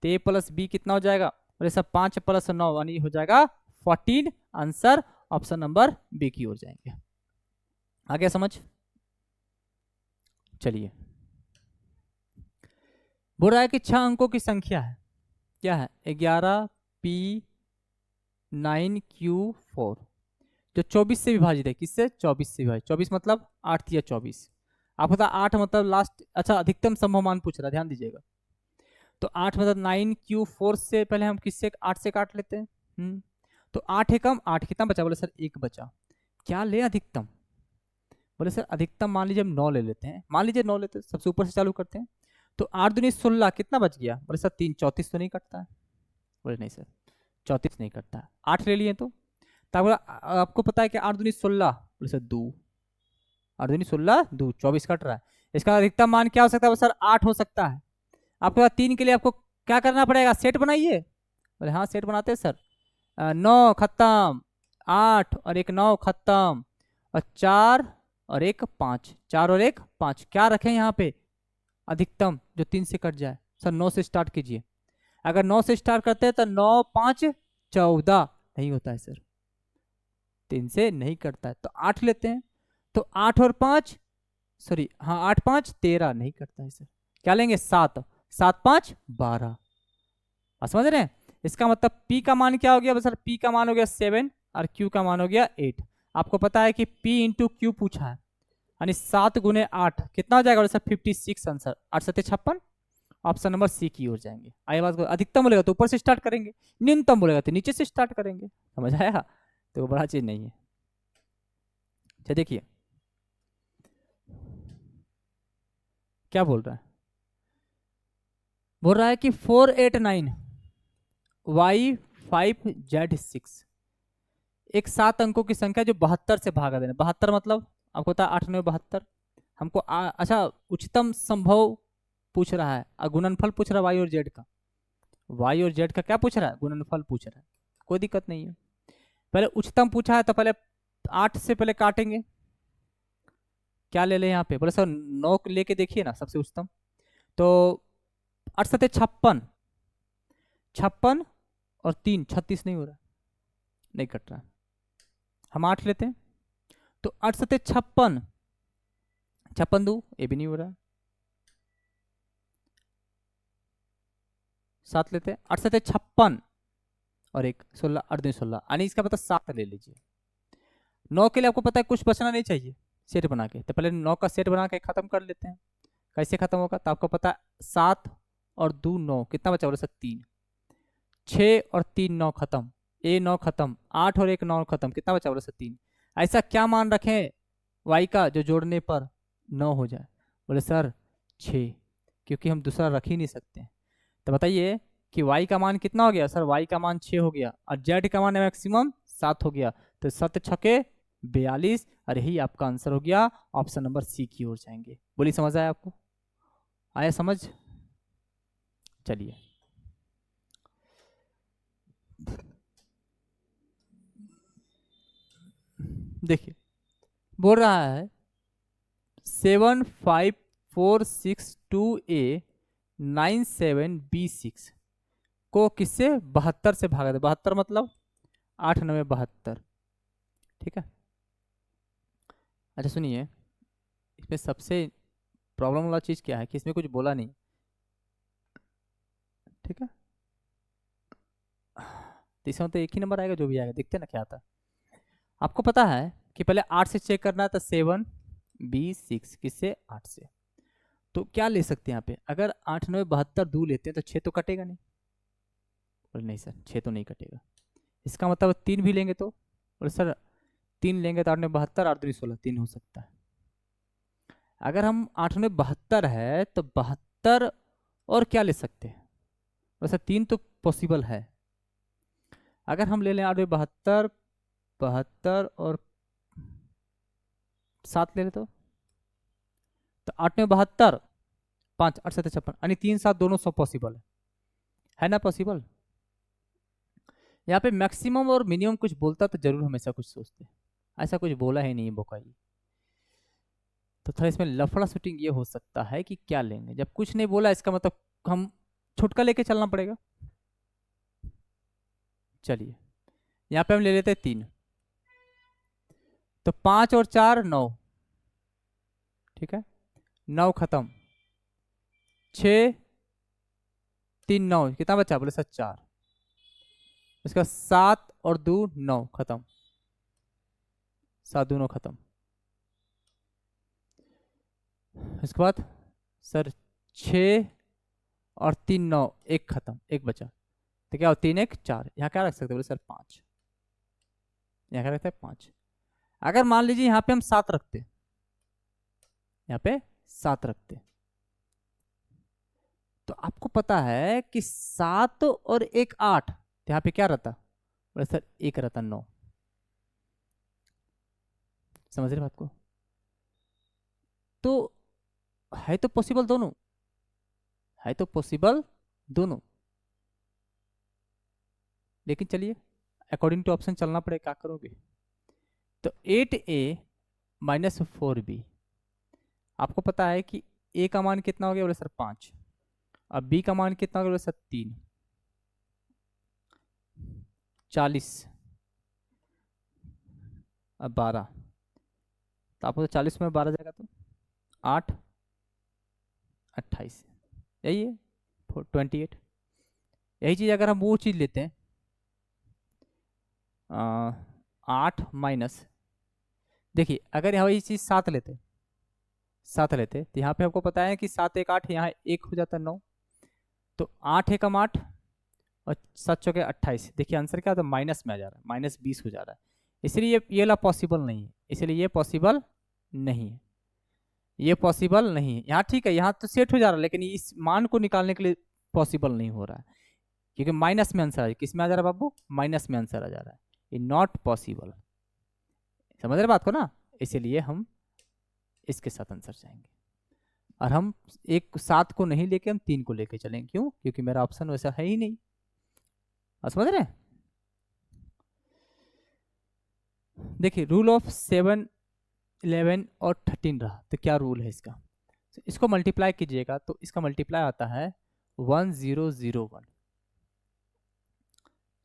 तो ए प्लस बी कितना हो जाएगा? और सब 5 + 9 यानी हो जाएगा 14। आंसर ऑप्शन नंबर बी की ओर जाएंगे। आगे समझ। चलिए, बोल रहा है कि 6 अंकों की संख्या है, क्या है? 11p9q4 जो 24 से विभाजित है। किससे? 24 से विभाजित। 24 मतलब 8 या 24। आप पता 8 मतलब लास्ट, अच्छा अधिकतम संभव मान पूछ रहा है, ध्यान दीजिएगा। तो 8 मतलब 9q4 से पहले हम किससे 8 से काट लेते हैं। तो 8 है कम, 8 कितना बचा? बोले सर 1 बचा। क्या ले अधिकतम? बोले सर अधिकतम मान लीजिए हम 9 ले लेते हैं, मान लीजिए 9 लेते हैं, सबसे ऊपर से चालू करते हैं। तो 8 दूनी 16 कितना बच गया? बोले सर 3, 34 तो नहीं कटता है? बोले नहीं सर 34 नहीं कटता है, 8 ले लिए तो। तब आपको पता है कि 8 दूनी 16, बोले सर 2, 8 दूनी 16 2, 24 कट रहा है। इसका अधिकतम मान क्या हो सकता है? सर 8 हो सकता है। आपके पास 3 के लिए आपको क्या करना पड़ेगा? सेट बनाइए। बोले हाँ सेट बनाते हैं सर। 9 खत्म, 8 और 1 9 खत्म, और 4 और 1 5, 4 और 1 5। क्या रखें यहाँ पे? अधिकतम जो 3 से कट जाए। सर 9 से स्टार्ट कीजिए। अगर 9 से स्टार्ट करते हैं तो 9 5 14 नहीं होता है सर, 3 से नहीं कटता है। तो 8 लेते हैं। तो 8 और 5, सॉरी हाँ 8 5 13 नहीं कटता है सर। क्या लेंगे? 7, 7 5 12। समझ रहे हैं? इसका मतलब P का मान क्या हो गया? सर P का मान हो गया 7 और Q का मान हो गया 8। आपको पता है कि P इंटू Q पूछा है, यानी 7 × 8 कितना हो जाएगा? Sir 56 answer. 8 7 56, option number C की ओर जाएंगे। आगे बात को, अधिकतम बोलेगा तो ऊपर से स्टार्ट करेंगे, न्यूनतम बोलेगा तो नीचे से स्टार्ट करेंगे। समझ आया? तो वो बड़ा चीज नहीं है। अच्छा देखिए क्या बोल रहा है। बोल रहा है कि 489y5z6 एक 7 अंकों की संख्या जो 72 से भागा देना। 72 मतलब आपको पता है 8 9 72। हमको अच्छा उच्चतम संभव पूछ रहा है, गुणनफल पूछ रहा है y और z का। y और z का क्या पूछ रहा है? गुणनफल पूछ रहा है। कोई दिक्कत नहीं है। पहले उच्चतम पूछा है तो पहले 8 से पहले काटेंगे। क्या ले ले यहाँ पे? बोले सर 9 लेके देखिए ना, सबसे उच्चतम। तो 8 7 56, 56 और 3 36 नहीं हो रहा, नहीं कट रहा। हम 8 लेते हैं। तो 8 7 56, 56 2, ये भी नहीं हो रहा। 7 लेते हैं। 8 7 56 और 1 16, 8 2 16, यानी इसका पता 7 ले लीजिए। 9 के लिए आपको पता है कुछ बचना नहीं चाहिए सेट बना के, तो पहले 9 का सेट बना के खत्म कर लेते हैं। कैसे खत्म होगा? तो आपको पता है 7 और 2 9, कितना बचा? बोले सर 3, 6 और 3 9 खत्म, ए 9 खत्म, 8 और 1 9 खत्म, कितना बचा? बोले सर 3। ऐसा क्या मान रखें y का जो जोड़ने पर 9 हो जाए? बोले सर 6, क्योंकि हम दूसरा रख ही नहीं सकते। तो बताइए कि y का मान कितना हो गया? सर y का मान 6 हो गया और z का मान मैक्सिमम 7 हो गया। तो 7 छके 42, और यही आपका आंसर हो गया। ऑप्शन नंबर सी की ओर जाएंगे। बोली समझ आया आपको? आया समझ? चलिए देखिए, बोल रहा है 75462A97B6 को किससे 72 से भागा दे। 72 मतलब 8 9 72, ठीक है। अच्छा सुनिए, इसमें सबसे प्रॉब्लम वाला चीज क्या है कि इसमें कुछ बोला नहीं, ठीक है। तो इसमें तो एक ही नंबर आएगा, जो भी आएगा देखते हैं ना क्या आता है। आपको पता है कि पहले 8 से चेक करना था, 7B6 किससे? 8 से। तो क्या ले सकते हैं यहाँ पे? अगर 8 9 72 2 लेते हैं तो 6 तो कटेगा नहीं। बोले नहीं सर 6 तो नहीं कटेगा। इसका मतलब 3 भी लेंगे तो? बोले सर 3 लेंगे तो 8 9 72, 8 2 16, 3 हो सकता है। अगर हम 8 9 72 है तो 72 और क्या ले सकते हैं? वैसे 3 तो पॉसिबल है। अगर हम ले लें 8 72, 72 और 7 ले ले तो 8 9 72 5 8 7 56 यानी 3 7 दोनों सब पॉसिबल है ना पॉसिबल। यहाँ पे मैक्सिमम और मिनिमम कुछ बोलता तो जरूर हमेशा कुछ सोचते, ऐसा कुछ बोला ही नहीं बोका ही। तो थोड़ा इसमें लफड़ा शूटिंग ये हो सकता है कि क्या लेंगे, जब कुछ नहीं बोला इसका मतलब हम छुटका लेके चलना पड़ेगा। चलिए यहाँ पे हम ले लेते हैं 3, तो 5 और 4 9, ठीक है 9 खत्म, 6 3 9 कितना बचा बोले सर 4, इसका 7 और 2 9 खत्म, 7 2 9 खत्म। इसके बाद सर 6 और 3 9 1 खत्म, 1 बचा, तो क्या हो 3 1 4, यहाँ क्या रख सकते बोले सर 5, यहाँ क्या रखते हैं 5। अगर मान लीजिए यहाँ पे हम 7 रखते, यहाँ पे 7 रखते, तो आपको पता है कि 7 और 1 8, तो यहाँ पे क्या रहता बोले सर 1 रहता 9, समझ रहे बात को। तो है तो पॉसिबल दोनों, है तो पॉसिबल दोनों, लेकिन चलिए अकॉर्डिंग टू ऑप्शन चलना पड़े, क्या करोगे। तो 8a माइनस 4b, आपको पता है कि a का मान कितना हो गया बोले सर 5, अब b का मान कितना हो गया बोले सर 3, 40 अब 12, तो आपको 40 में 12 जाएगा तो 8 28, यही है 28। यही चीज़ अगर हम वो चीज़ लेते हैं 8 माइनस, देखिए अगर यहाँ ये चीज़ 7 लेते, 7 लेते तो यहाँ पे हमको पता है कि 7 1 8, यहाँ 1 हो जाता 9, तो 8 एकम 8 और 7 चौके 28, देखिए आंसर क्या होता है माइनस में आ जा रहा है, माइनस 20 हो जा रहा है, इसलिए ये वाला पॉसिबल नहीं है, इसलिए ये पॉसिबल नहीं है, ये पॉसिबल नहीं है। यहाँ ठीक है, यहाँ तो सेट हो जा रहा है, लेकिन इस मान को निकालने के लिए पॉसिबल नहीं हो रहा है, क्योंकि माइनस में आंसर आ, किस में आ जा रहा है बाबू, माइनस में आंसर आ जा रहा है, ये नॉट पॉसिबल, समझ रहे बात को ना, इसीलिए हम इसके साथ आंसर जाएंगे, और हम एक 7 को नहीं लेके हम 3 को लेके चलेंगे, क्यों, क्योंकि मेरा ऑप्शन वैसा है ही नहीं, समझ रहे। देखिए रूल ऑफ 7 11 और 13 रहा, तो क्या रूल है इसका, तो इसको मल्टीप्लाई कीजिएगा तो इसका मल्टीप्लाई आता है 1001,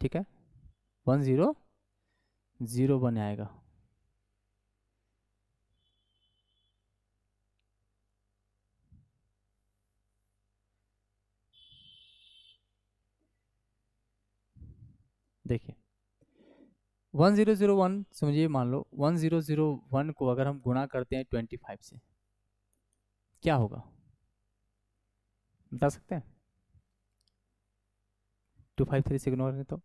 ठीक है 1001 आएगा। देखिए 1001 समझिए, मान लो 1001 को अगर हम गुणा करते हैं 25 से, क्या होगा बता सकते हैं, 253 से गुणा करें तो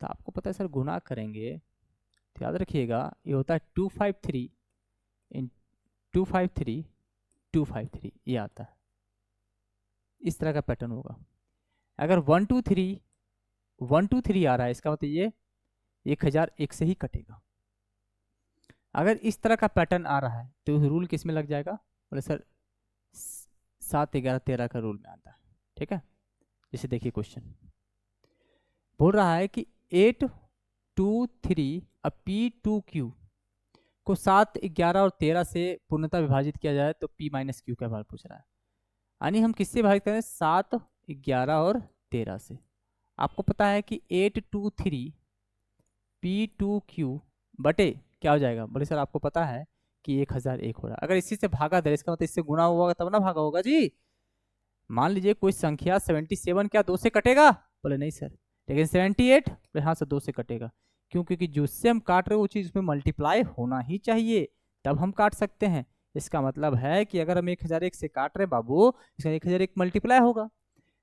आपको पता है सर गुणा करेंगे तो याद रखिएगा ये होता है 253 इन 253 253, ये आता है, इस तरह का पैटर्न होगा। अगर 123 आ रहा है, इसका मतलब ये 1001 से ही कटेगा। अगर इस तरह का पैटर्न आ रहा है तो रूल किस में लग जाएगा बोले सर 7 11 13 का रूल में आता है, ठीक है। जैसे देखिए क्वेश्चन बोल रहा है कि 8 2 3 अब P2Q को 7 11 और 13 से पूर्णतः विभाजित किया जाए तो P माइनस क्यू का मान पूछ रहा है, यानी हम किससे विभाजित करें 7 11 और 13 से। आपको पता है कि 8 2 3 P2Q बटे क्या हो जाएगा बोले सर आपको पता है कि 1001 हो रहा है, अगर इसी से भागा दे इसका मतलब इससे गुणा हुआ तब ना भागा होगा जी। मान लीजिए कोई संख्या 77 क्या 2 से कटेगा बोले नहीं सर, लेकिन 78 हाँ सर 2 से कटेगा, क्यों, क्योंकि जिससे हम काट रहे हो वो चीज़ उसमें मल्टीप्लाई होना ही चाहिए तब हम काट सकते हैं। इसका मतलब है कि अगर हम 1001 से काट रहे बाबू, इसका 1001 मल्टीप्लाई होगा,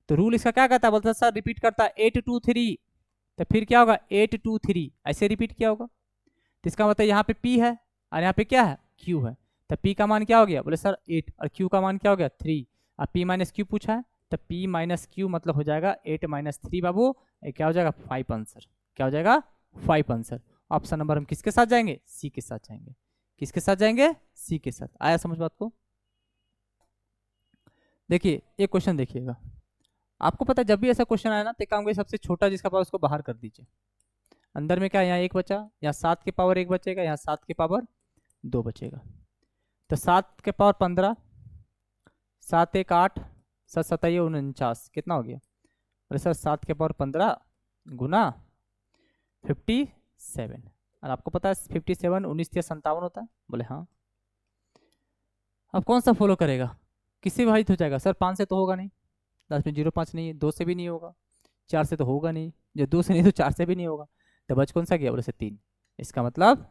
तो रूल इसका क्या कहता है बोलता सर रिपीट करता है 8 2 3, तो फिर क्या होगा 8 2 3 ऐसे रिपीट किया होगा, तो इसका मतलब यहाँ पे P है और यहाँ पे क्या है Q है, तो P का मान क्या हो गया बोले सर 8 और Q का मान क्या हो गया 3, अब P माइनस Q पूछा है तो P माइनस Q मतलब हो जाएगा 8 माइनस 3 बाबू, क्या हो जाएगा 5 आंसर, क्या हो जाएगा 5 आंसर। ऑप्शन नंबर हम किसके साथ जाएंगे सी के साथ जाएंगे, किसके साथ जाएंगे सी के साथ। आया समझ बात को। देखिए एक क्वेश्चन देखिएगा, आपको पता है जब भी ऐसा क्वेश्चन आया ना तो एक काम करिए, सबसे छोटा जिसका पावर उसको बाहर कर दीजिए। अंदर में क्या है, यहाँ एक बचा, यहाँ 7 के पावर 1 बचेगा, यहाँ 7 के पावर 2 बचेगा। तो 7 के पावर 15, 7 1 8, 7 7 49, कितना हो गया? अरे सर 7 के पावर 15 गुना 57, और आपको पता है 57 19 57 होता है, बोले हाँ। अब कौन सा फॉलो करेगा? किसी भी हाइट हो जाएगा सर, 5 से तो होगा नहीं, 10 में 0 5 नहीं है, 2 से भी नहीं होगा, 4 से तो होगा नहीं, जो 2 से नहीं तो 4 से भी नहीं होगा, तो बच कौन सा गया? बोले से 3। इसका मतलब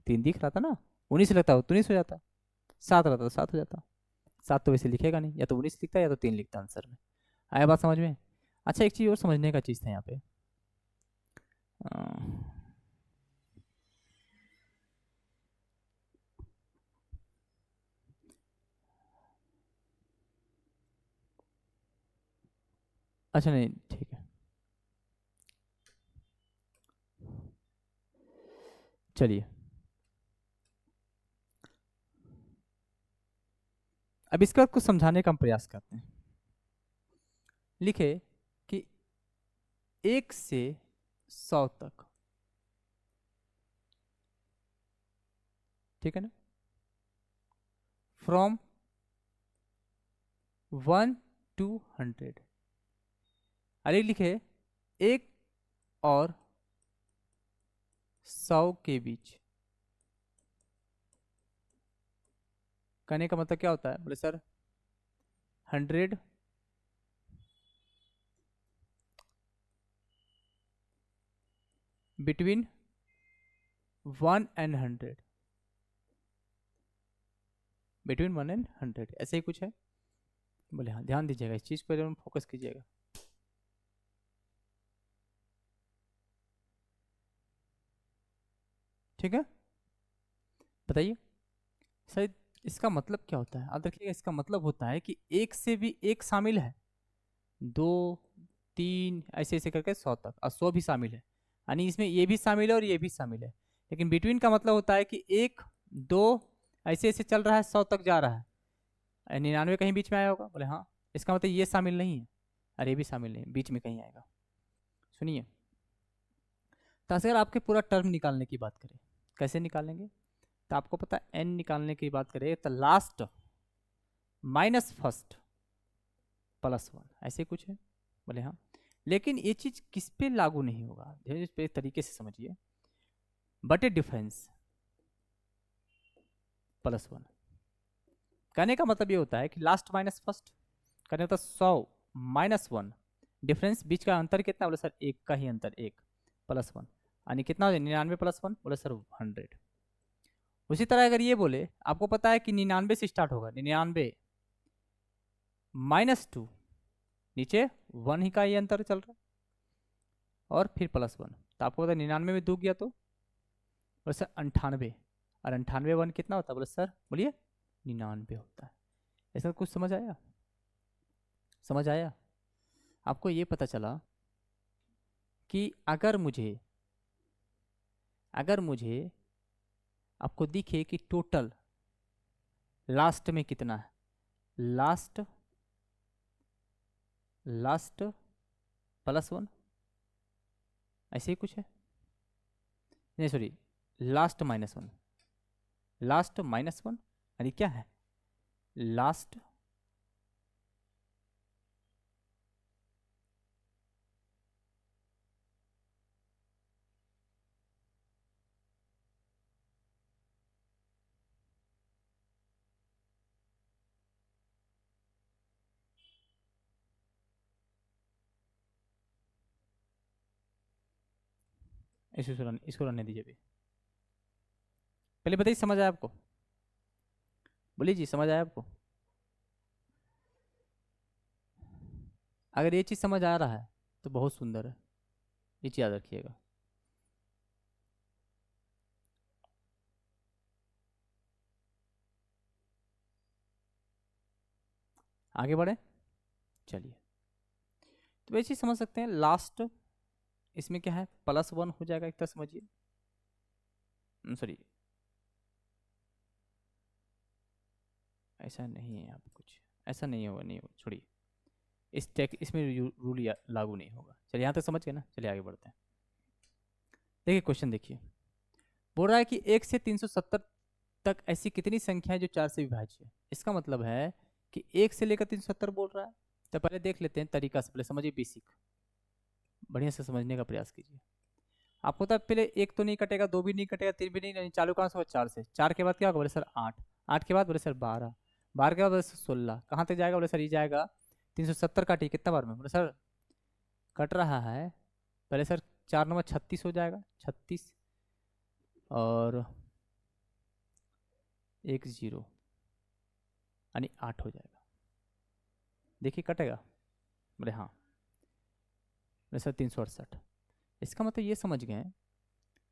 3 दिख रहा था ना, 19 लगता हो तो 19 हो जाता, 7 रहता तो 7 हो जाता। 7 तो वैसे लिखेगा नहीं, या तो 19 लिखता है या तो 3 लिखता आंसर में। आया बात समझ में? अच्छा एक चीज़ और समझने का चीज़ था यहाँ पे, अच्छा नहीं ठीक है, चलिए अब इसके बाद कुछ समझाने का हम प्रयास करते हैं। लिखे कि 1 से 100 तक, ठीक है ना, फ्रॉम 1 to 100, अरे लिखे 1 और 100 के बीच, कहने का मतलब क्या होता है? बोले sir 100 between 1 and 100, between 1 and 100, ऐसे ही कुछ है। बोले हाँ, ध्यान दीजिएगा इस चीज़ पर, फोकस कीजिएगा। ठीक है, बताइए सर इसका मतलब क्या होता है? आप देखिएगा, इसका मतलब होता है कि एक से भी एक शामिल है, 2 3 ऐसे ऐसे करके 100 तक, और 100 भी शामिल है, यानी इसमें ये भी शामिल है और ये भी शामिल है। लेकिन बिटवीन का मतलब होता है कि 1 2 ऐसे ऐसे चल रहा है, 100 तक जा रहा है, 99 कहीं बीच में आया होगा, बोले हाँ, इसका मतलब ये शामिल नहीं है और ये भी शामिल नहीं है, बीच में कहीं आएगा। सुनिए, तो अगर आपके पूरा टर्म निकालने की बात करें, कैसे निकालेंगे? तो आपको पता है एन निकालने की बात करें तो लास्ट माइनस फर्स्ट प्लस 1, ऐसे कुछ है, बोले हाँ। लेकिन ये चीज किस पे लागू नहीं होगा, इस पे तरीके से समझिए, बटे डिफरेंस प्लस 1, कहने का मतलब ये होता है कि लास्ट माइनस फर्स्ट, कहने का 100 -1, डिफरेंस बीच का अंतर कितना? बोले सर एक का ही अंतर, 1 प्लस 1, यानी कितना हो जाए? 99 प्लस 1, बोले सर 100। उसी तरह अगर ये बोले, आपको पता है कि 99 से स्टार्ट होगा, 99 -2, नीचे 1 ही का ही अंतर चल रहा है, और फिर प्लस 1, तो आपको पता है 99 में 2 गया तो बोले सर 98, और 98 1 कितना होता है? बोले सर बोलिए 99 होता है। ऐसा कुछ समझ आया? समझ आया? आपको ये पता चला कि अगर मुझे आपको दिखे कि टोटल लास्ट में कितना है, लास्ट लास्ट प्लस 1, ऐसे ही कुछ है, नहीं सॉरी, लास्ट -1, लास्ट -1, यानी क्या है? लास्ट इसको रहने दीजिए अभी, पहले बताइए समझ आया आपको? बोलिए जी, समझ आया आपको? अगर ये चीज़ समझ आ रहा है तो बहुत सुंदर है, ये चीज़ याद रखिएगा। आगे बढ़े, चलिए, तो ये चीज़ समझ सकते हैं, लास्ट इसमें क्या है? +1 हो जाएगा, एक तरह समझिए, सॉरी ऐसा नहीं है, आप कुछ ऐसा नहीं होगा, नहीं होगा, छोड़िए। इसमें रूल लागू नहीं होगा। चलिए यहाँ तक समझ गए ना, चलिए आगे बढ़ते हैं। देखिए क्वेश्चन देखिए, बोल रहा है कि 1 से 370 तक ऐसी कितनी संख्या है जो 4 से विभाज्य है। इसका मतलब है कि 1 से लेकर 370 बोल रहा है। तो पहले देख लेते हैं तरीका से, पहले समझिए बेसिक, बढ़िया से समझने का प्रयास कीजिए। आपको तो पहले 1 तो नहीं कटेगा, 2 भी नहीं कटेगा, 3 भी नहीं चालू कहाँ से होगा, 4 से। 4 के बाद क्या होगा बोले सर 8, 8 के बाद बोले सर 12, 12 के बाद बोले सर 16, कहाँ तक जाएगा बोले सर ये जाएगा 370 काटिए कितना बार में बोले सर कट रहा है। पहले सर 4 नंबर 36 हो जाएगा, 36 और 1 0 यानी 8 हो जाएगा। देखिए कटेगा बोले हाँ, बोले सर 368। इसका मतलब ये समझ गए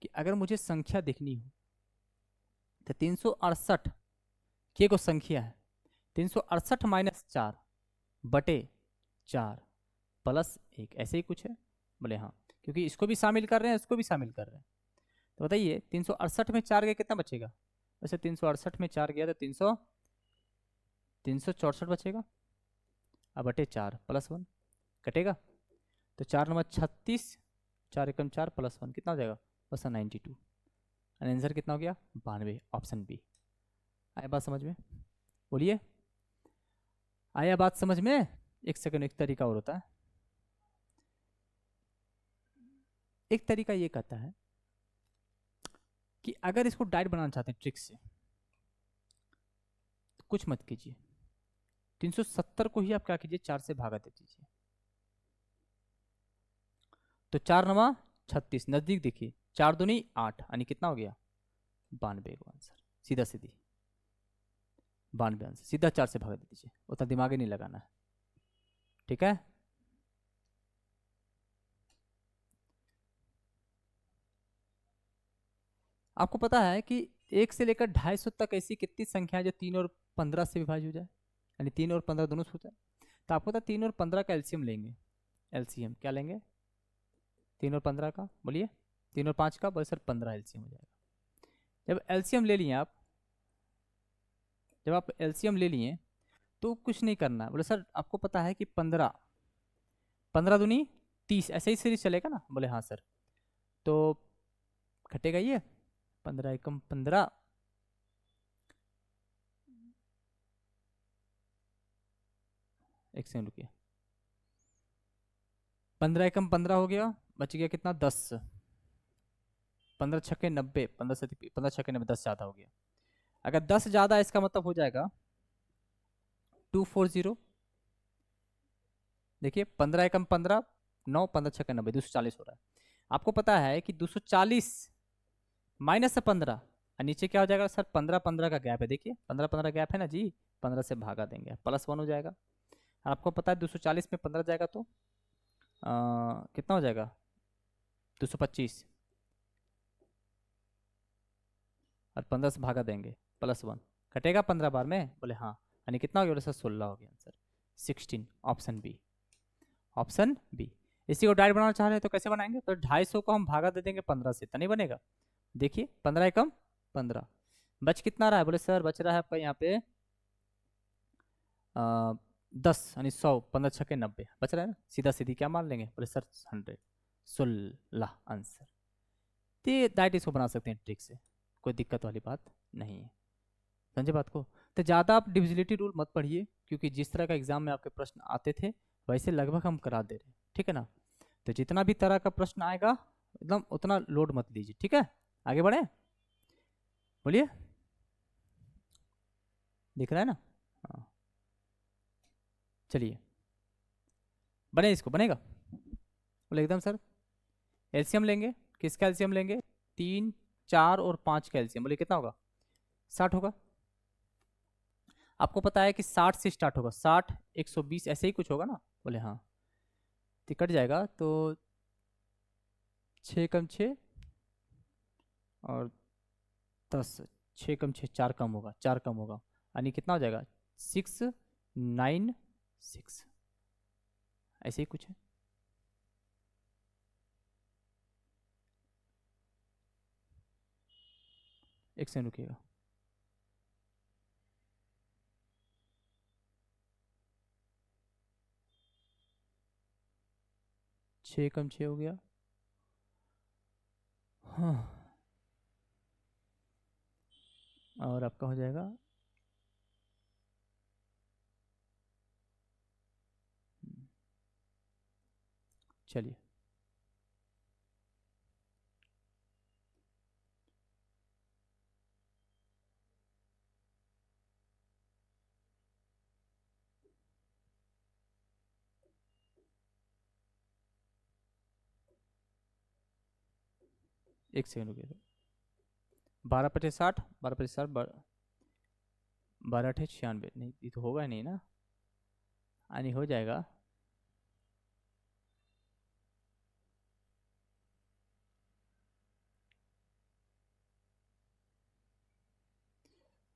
कि अगर मुझे संख्या देखनी हो तो 368 की को संख्या है, 368 माइनस 4 बटे 4 प्लस 1, ऐसे ही कुछ है बोले हाँ, क्योंकि इसको भी शामिल कर रहे हैं, इसको भी शामिल कर रहे हैं। तो बताइए 368 में 4 गया कितना बचेगा, वैसे 368 में 4 गया तो 364 बचेगा, अब बटे 4 प्लस 1 कटेगा, तो 4 नंबर 36, 4 एकम 4 प्लस 1 कितना हो जाएगा बस 92। आंसर कितना हो गया 92, ऑप्शन बी। आया बात समझ में, बोलिए आया बात समझ में। एक सेकंड, एक तरीका और होता है। एक तरीका ये कहता है कि अगर इसको डायरेक्ट बनाना चाहते हैं ट्रिक से, तो कुछ मत कीजिए, 370 को ही आप क्या कीजिए 4 से भागा दे दीजिए, तो 4 नवा 36, नजदीक देखिए, 4 दूनी 8 यानी कितना हो गया 92 को आंसर, सीधा सीधी 92 आंसर, सीधा 4 से भागा दे दीजिए, उतना दिमाग ही नहीं लगाना है, ठीक है। आपको पता है कि 1 से लेकर 250 तक ऐसी कितनी संख्या है जो 3 और 15 से विभाज्य हो जाए, यानी 3 और 15 दोनों से हो जाए। तो आपको पता 3 और 15 का एलसीएम लेंगे, एलसीएम क्या लेंगे 3 और 15 का, बोलिए 3 और 5 का, बोले सर 15 एलसीएम हो जाएगा। जब एलसीएम ले लिए आप, जब आप एलसीएम ले लिए तो कुछ नहीं करना है, बोले सर आपको पता है कि 15, 15 दूनी 30, ऐसे ही सीरीज चलेगा ना, बोले हाँ सर, तो घटेगा ये 15 एकम 15, एक सेकंड रुकिए, 15 एकम 15 हो गया, बच गया कितना 10, 15 छक्के 90, 15 से 15 छक्के 90, 10 ज़्यादा हो गया। अगर 10 ज़्यादा है इसका मतलब हो जाएगा 240, देखिए 15 एकम 15, 9, 15 छक्के 90, 240 हो रहा है। आपको पता है कि 240 माइनस 15 और नीचे क्या हो जाएगा सर 15 15 का गैप है, देखिए 15 15 गैप है ना जी, 15 से भागा देंगे प्लस 1 हो जाएगा। आपको पता है 240 में 15 जाएगा तो कितना हो जाएगा 225, और 15 से भागा देंगे प्लस 1 कटेगा 15 बार में, बोले हाँ, यानी कितना हो गया बोले सर 16 हो गया answer 16, option B, option B. इसी को डायरेक्ट बनाना चाह रहे हैं तो कैसे बनाएंगे, तो 250 को हम भागा दे देंगे 15 से, तो नहीं बनेगा। देखिए 15 एकम 15, बच कितना रहा है बोले सर बच रहा है आपका यहाँ पे 10 यानी 100, 15 छक्के 90 बच रहा है ना, सीधा सीधी क्या मान लेंगे बोले सर 100, 16 आंसर। तो डायरेक्ट इसको बना सकते हैं ट्रिक से, कोई दिक्कत वाली बात नहीं है, समझे बात को। तो ज़्यादा आप डिविजिबिलिटी रूल मत पढ़िए, क्योंकि जिस तरह का एग्जाम में आपके प्रश्न आते थे वैसे लगभग हम करा दे रहे हैं, ठीक है ना। तो जितना भी तरह का प्रश्न आएगा एकदम उतना लोड मत लीजिए, ठीक है। आगे बढ़े, बोलिए दिख रहा है ना, हाँ चलिए बने, इसको बनेगा बोले एकदम सर। एलसीएम लेंगे, किसका एलसीएम लेंगे 3, 4 और 5 का एलसीएम, बोले कितना होगा 60 होगा। आपको पता है कि 60 से स्टार्ट होगा, 60 120 ऐसे ही कुछ होगा ना, बोले हाँ, तो कट जाएगा तो 6 कम 6 और 10, 6 कम 6 4 कम होगा, 4 कम होगा, यानी कितना हो जाएगा 696, ऐसे ही कुछ है। एक सेकंड रुकिएगा, 6 कम 6 हो गया। हाँ, और आपका हो जाएगा चलिए एक सेकंड रुकिए। 12 × 50 = 60, 12 × 50 = 60, 12 × 8 = 96। नहीं ये तो होगा नहीं ना, नहीं हो जाएगा।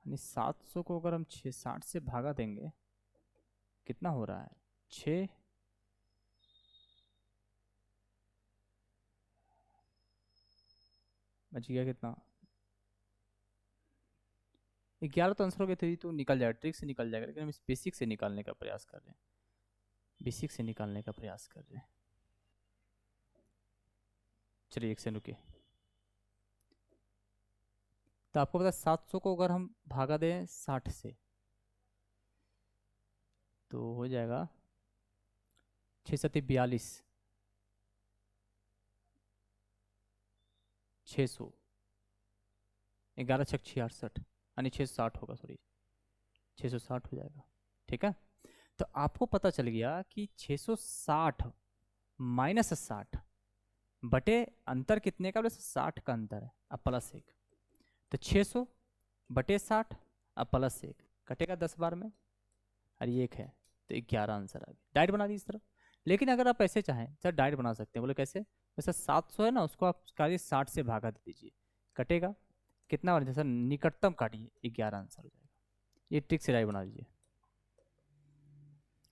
यानी 700 को अगर हम 60 से भागा देंगे, कितना हो रहा है? 6, बच गया कितना? 11 तो आंसर हो गए थे, तो निकल जाएगा, ट्रिक से निकल जाएगा, लेकिन हम इस बेसिक से निकालने का प्रयास कर रहे हैं, बेसिक से निकालने का प्रयास कर रहे हैं। चलिए एक से रुकिए। तो आपको पता है 700 को अगर हम भागा दें 60 से, तो हो जाएगा 6×7 = 42, 600, 11×6 = 68, यानी 660 होगा, सॉरी 660 हो जाएगा। ठीक है, तो आपको पता चल गया कि 660 - 60 बटे अंतर कितने का? बोले 60 का अंतर है, अब +1, तो 600 बटे 60 अब +1 कटेगा 10 बार में, और ये 1 है, तो 11 आंसर आ गया। डाइट बना दी इस तरह। लेकिन अगर आप ऐसे चाहें सर डाइट बना सकते हैं, बोले कैसे? जैसे 700 है ना, उसको आप काटिए 60 से भागा दे दीजिए, कटेगा कितना बार? जैसा निकटतम काटिए 11 आंसर हो जाएगा। ये ट्रिक से डाइट बना दीजिए,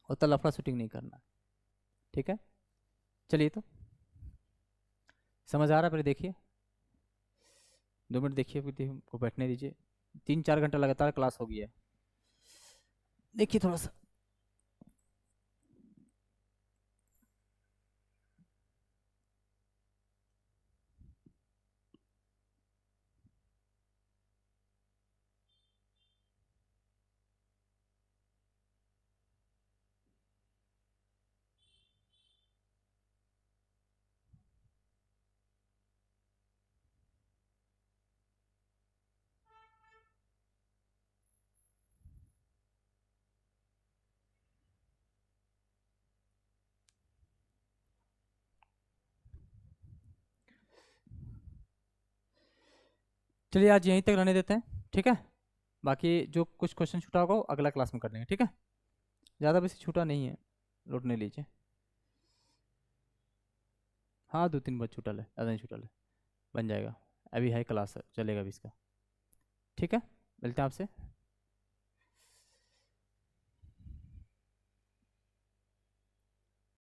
उतना लफड़ा शूटिंग नहीं करना। ठीक है, चलिए तो समझ आ रहा है? पहले देखिए, 2 मिनट देखिए, फिर को बैठने दीजिए। 3-4 घंटा लगातार क्लास हो गई है, देखिए थोड़ा सा। चलिए आज यहीं तक रहने देते हैं, ठीक है। बाकी जो कुछ क्वेश्चन छूटा होगा वो अगला क्लास में कर लेंगे, ठीक है। ज़्यादा वैसे छूटा नहीं है, लोट नहीं लीजिए। हाँ 2-3 बार छूटल है, ज़्यादा नहीं छूटल है, बन जाएगा। अभी है क्लास चलेगा अभी इसका, ठीक है। मिलते हैं आपसे।